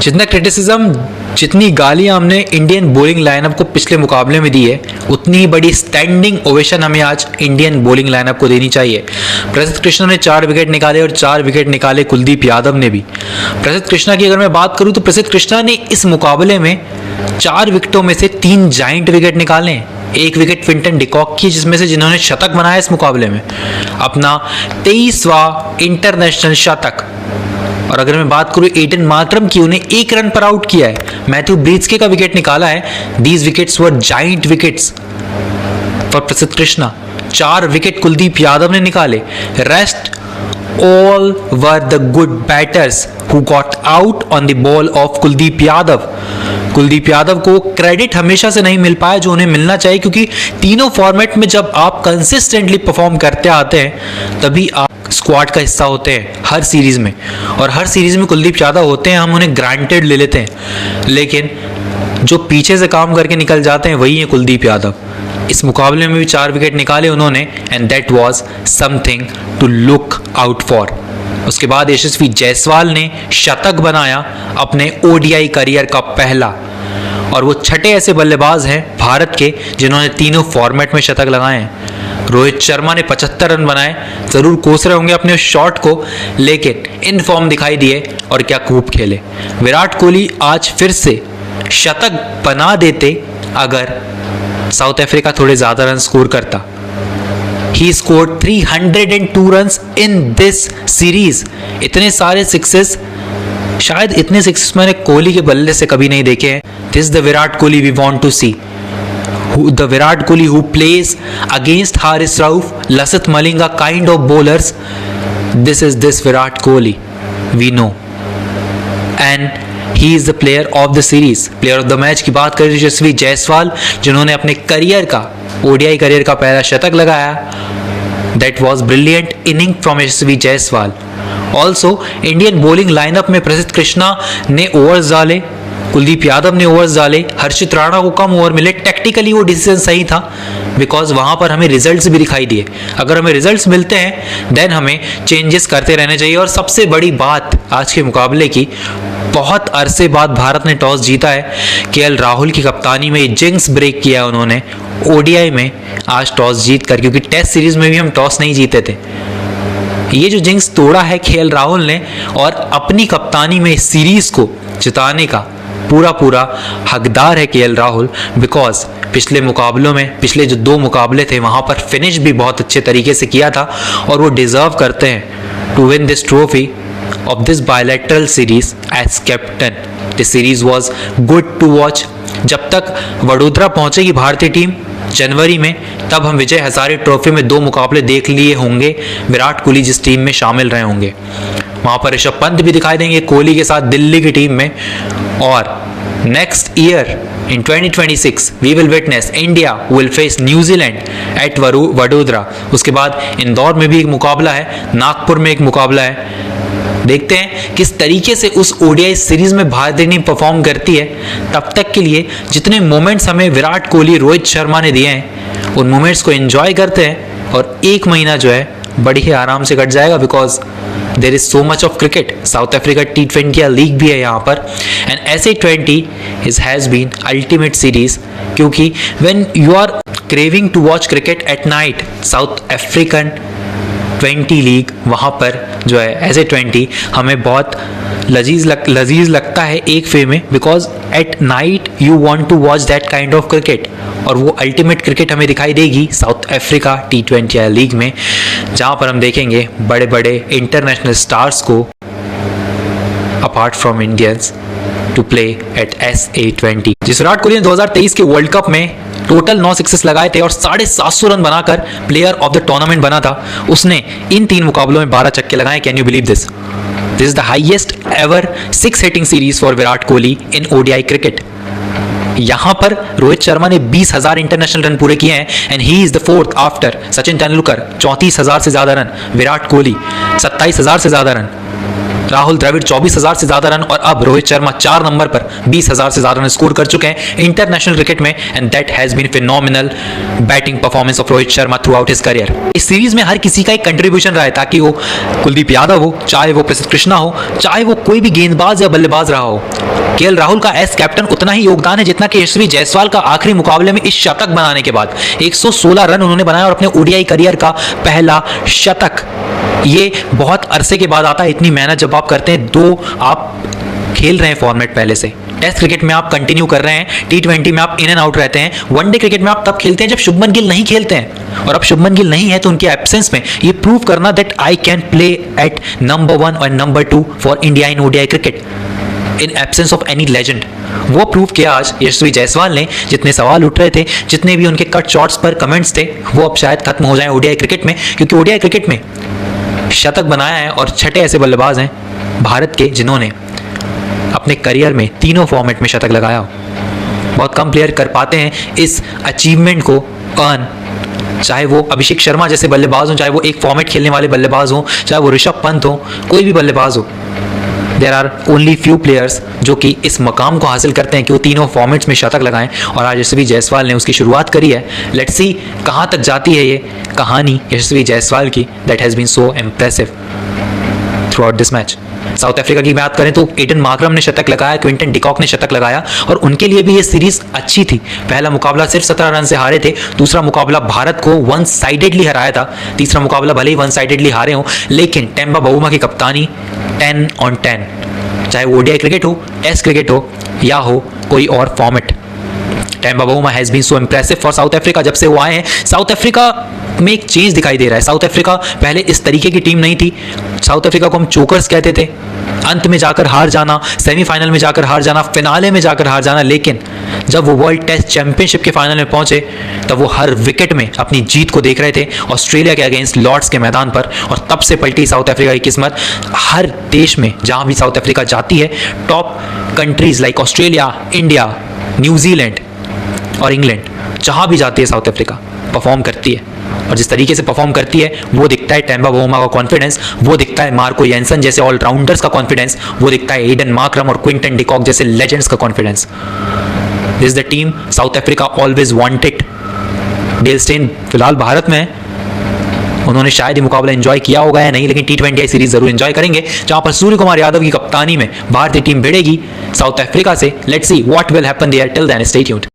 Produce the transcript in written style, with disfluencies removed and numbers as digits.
जितना क्रिटिसिज्म, जितनी गालियां हमने इंडियन बॉलिंग लाइनअप को पिछले मुकाबले में दी है, उतनी ही बड़ी स्टैंडिंग ओवेशन हमें आज इंडियन बॉलिंग लाइनअप को देनी चाहिए। प्रसिद्ध कृष्णा ने 4 विकेट निकाले और 4 विकेट निकाले कुलदीप यादव ने भी। प्रसिद्ध कृष्णा की अगर मैं बात करूं तो प्रसिद्ध कृष्णा ने इस मुकाबले में 4 विकेटों में से 3 जाइंट विकेट निकाले हैं। 1 विकेट क्विंटन डिकॉक की, जिसमें से जिन्होंने शतक बनाया इस मुकाबले में, अपना 23वां इंटरनेशनल शतक। और अगर मैं बात करूं एडन मार्करम की, उन्हें 1 रन पर आउट किया है। मैथ्यू ब्रीट्सके का विकेट निकाला है। These wickets were giant wickets for प्रसिद्ध कृष्णा। 4 विकेट कुलदीप यादव ने निकाले। Rest all were the good batters who got out on the ball of Kuldeep Yadav. Kuldeep Yadav को क्रेडिट हमेशा से नहीं मिल पाया जो उन्हें मिलना चाहिए, क्योंकि तीनों फॉर्मेट में जब आप कंसिस्टेंटली परफॉर्म करते आते हैं तभी आप स्क्वाड का हिस्सा होते हैं हर सीरीज में। और हर सीरीज में कुलदीप यादव होते हैं, हम उन्हें ग्रांटेड ले लेते हैं, लेकिन जो पीछे से काम करके निकल जाते हैं वही है कुलदीप यादव। इस मुकाबले में भी 4 विकेट निकाले उन्होंने, and that was something to look out for. उसके बाद यशस्वी जायसवाल ने शतक बनाया, अपने ओडीआई करियर का पहला, और वो छठे ऐसे बल्लेबाज हैं भारत के जिन्होंने तीनों फॉर्मेट में शतक लगाए हैं। रोहित शर्मा ने 75 रन बनाए, जरूर कोस रहे होंगे अपने शॉट को, लेकिन इन फॉर्म दिखाई दिए और क्या खूब खेले। विराट कोहली आज फिर से शतक बना देते अगर साउथ अफ्रीका थोड़े ज्यादा रन स्कोर करता। He scored 302 runs in this series। इतने सारे सिक्सेस, शायद इतने सिक्सेस मैंने कोहली के बल्ले से कभी नहीं देखे हैं। This is the Virat Kohli we want to see। The Virat Kohli who plays against Haris Rauf, Lasith Malinga kind of bowlers। This Virat Kohli we know, and he is the player of the series। Player of the match की बात करें यशस्वी जायसवाल, जिन्होंने अपने career का, ODI career का पहला शतक लगाया। That was brilliant inning from Yashasvi Jaiswal. Also Indian bowling lineup में प्रसिद्ध कृष्णा ने ओवर्स डाले, कुलदीप यादव ने ओवर्स डाले, हर्षित राणा को कम ओवर मिले। टेक्टिकली वो डिसीजन सही था, बिकॉज वहां पर हमें रिजल्ट्स भी दिखाई दिए। अगर हमें रिजल्ट्स मिलते हैं देन हमें चेंजेस करते रहने चाहिए। और सबसे बड़ी बात आज के मुकाबले की, बहुत अरसे बाद भारत ने टॉस जीता है। केएल राहुल की कप्तानी में जिंक्स ब्रेक किया है उन्होंने ओडीआई में आज टॉस जीत कर, क्योंकि टेस्ट सीरीज में भी हम टॉस नहीं जीते थे। ये जो जिंक्स तोड़ा है केएल राहुल ने, और अपनी कप्तानी में इस सीरीज को जिताने का पूरा हकदार है केएल राहुल, बिकॉज पिछले मुकाबलों में, पिछले जो 2 मुकाबले थे वहां पर फिनिश भी बहुत अच्छे तरीके से किया था, और वो डिजर्व करते हैं to win this trophy of this bilateral series as captain। The series was good to watch। जब तक वडोदरा पहुंचेगी भारतीय टीम जनवरी में, तब हम विजय हजारे ट्रॉफी में 2 मुकाबले देख लिए होंगे। विराट कोहली जिस टीम में शामिल रहे होंगे, वहां पर ऋषभ पंत भी दिखाई देंगे कोहली के साथ दिल्ली की टीम में। और next year in 2026 we will witness India will face New Zealand at Vadodara. उसके बाद इंदौर में भी एक मुकाबला है, नागपुर में एक मुकाबला है। देखते हैं किस तरीके से उस ओडीआई सीरीज में भारतीय टीम परफॉर्म करती है। तब तक के लिए जितने मोमेंट्स हमें विराट कोहली, रोहित शर्मा ने दिए हैं, उन मोमेंट्स को एंजॉय करते हैं। और 1 महीना जो है बड़ी ही आराम से कट जाएगा, because there is so much of cricket. South Africa T20 league भी है यहाँ पर, and SA20 has been ultimate series, क्योंकि when you are craving to watch cricket at night, South African 20 league वहाँ पर जो है SA20 हमें बहुत लजीज लगता है एक वे में, because at night you want to watch that kind of cricket. और वो अल्टीमेट क्रिकेट हमें दिखाई देगी साउथ अफ्रीका T20 लीग में, जहाँ पर हम देखेंगे बड़े बड़े इंटरनेशनल स्टार्स को apart from Indians to play at SA20। जिस विराट कोहली ने 2023 के वर्ल्ड कप में टोटल 9 सिक्सेस लगाए थे और 750 रन बनाकर प्लेयर ऑफ द टूर्नामेंट बना था, उसने इन 3 मुकाबलों में 12 छक्के लगाए। Can you believe this? This is the highest ever 6 hitting series for Virat Kohli in ODI cricket. यहां पर रोहित शर्मा ने 20,000 इंटरनेशनल रन पूरे किए हैं, and he is the 4th after Sachin Tendulkar. 34,000 से ज्यादा रन, विराट कोहली 27,000 से ज्यादा रन। राहुल द्रविड़ 24,000 से ज्यादा रन और अब रोहित शर्मा 4 नंबर पर 20,000 से ज्यादा रन स्कोर कर चुके हैं इंटरनेशनल क्रिकेट में, and that has been phenomenal batting performance of Rohit Sharma throughout his career. इस सीरीज में हर किसी का एक कंट्रीब्यूशन रहा है, ताकि वो कुलदीप यादव हो, चाहे वो प्रसिद्ध कृष्णा हो, चाहे वो कोई भी गेंदबाज या बल्लेबाज रहा हो। केएल राहुल का एज कैप्टन उतना ही योगदान है जितना कि यशस्वी जायसवाल का आखिरी मुकाबले में इस शतक बनाने के बाद 116 रन उन्होंने बनाया और अपने ओडीआई करियर का पहला शतक। ये बहुत अरसे के बाद आता है। इतनी मेहनत जब आप करते हैं, दो आप खेल रहे हैं फॉर्मेट पहले से, टेस्ट क्रिकेट में आप कंटिन्यू कर रहे हैं, टी20 में आप इन एंड आउट रहते हैं, वनडे क्रिकेट में आप तब खेलते हैं जब शुभमन गिल नहीं खेलते हैं, और अब शुभमन गिल नहीं है तो उनके एब्सेंस में ये प्रूव करना that I can play at number 1 और number 2 for India in ODI cricket in absence of any legend, वो प्रूव किया आज यशस्वी जायसवाल ने। जितने सवाल उठ रहे थे, जितने भी उनके कट शॉट्स पर कमेंट्स थे, वो अब शायद खत्म हो जाए ओडीआई क्रिकेट में, क्योंकि ओडीआई क्रिकेट में शतक बनाया है और छठे ऐसे बल्लेबाज हैं भारत के जिन्होंने अपने करियर में तीनों फॉर्मेट में शतक लगाया हो। बहुत कम प्लेयर कर पाते हैं इस अचीवमेंट को अर्न, चाहे वो अभिषेक शर्मा जैसे बल्लेबाज हो, चाहे वो एक फॉर्मेट खेलने वाले बल्लेबाज हो, चाहे वो ऋषभ पंत हो, कोई भी बल्लेबाज हो। There are only few players जो कि इस मकाम को हासिल करते हैं कि वो तीनों फॉर्मेट्स में शतक लगाएं, और आज यशस्वी जायसवाल ने उसकी शुरुआत करी है। लेट्स सी कहाँ तक जाती है ये कहानी यशस्वी जायसवाल की, that has been so impressive throughout this match. South Africa की बात करें तो एडन मार्करम ने शतक लगाया, क्विंटन डिकॉक ने शतक लगाया, और उनके लिए भी ये सीरीज अच्छी थी। पहला मुकाबला सिर्फ 17 रन से हारे थे, दूसरा मुकाबला भारत को वन साइडेडली हराया था, तीसरा मुकाबला भले ही वन साइडेडली हारे हों, लेकिन टेम्बा बावुमा की कप्तानी 10 on 10, चाहे वो ओडीआई क्रिकेट हो, टेस्ट क्रिकेट हो या हो कोई और format, Temba Bavuma has been so impressive for South Africa. जब से वो आए हैं साउथ अफ्रीका में एक चेंज दिखाई दे रहा है। साउथ अफ्रीका पहले इस तरीके की टीम नहीं थी। साउथ अफ्रीका को हम चोकर्स कहते थे, अंत में जाकर हार जाना, सेमीफाइनल में जाकर हार जाना, फिनाले में जाकर हार जाना, लेकिन जब वो वर्ल्ड टेस्ट चैंपियनशिप के फाइनल में पहुंचे तब वो हर विकेट में अपनी जीत को देख रहे थे ऑस्ट्रेलिया के अगेंस्ट लॉर्ड्स के मैदान पर, और तब से पलटी साउथ अफ्रीका की किस्मत। हर देश में जहां भी साउथ अफ्रीका जाती है, top countries like Australia, India, New Zealand और इंग्लैंड, जहां भी जाती है साउथ अफ्रीका परफॉर्म करती है, और जिस तरीके से परफॉर्म करती है वो दिखता है टेम्बा बावुमा का कॉन्फिडेंस, वो दिखता है मार्को जेनसन जैसे ऑलराउंडर्स का कॉन्फिडेंस, वो दिखता है एडन मार्करम और क्विंटन डिकॉक जैसे लेजेंड्स का confidence. This is the team south Africa always wanted. Dale Steyn फिलहाल भारत में है, उन्होंने शायद ये मुकाबला एंजॉय किया होगा या नहीं, लेकिन टी20 सीरीज जरूर एंजॉय करेंगे, जहां पर सूर्य कुमार यादव की कप्तानी में भारतीय टीम भिड़ेगी साउथ अफ्रीका से। Let's see what will happen there, till then stay tuned.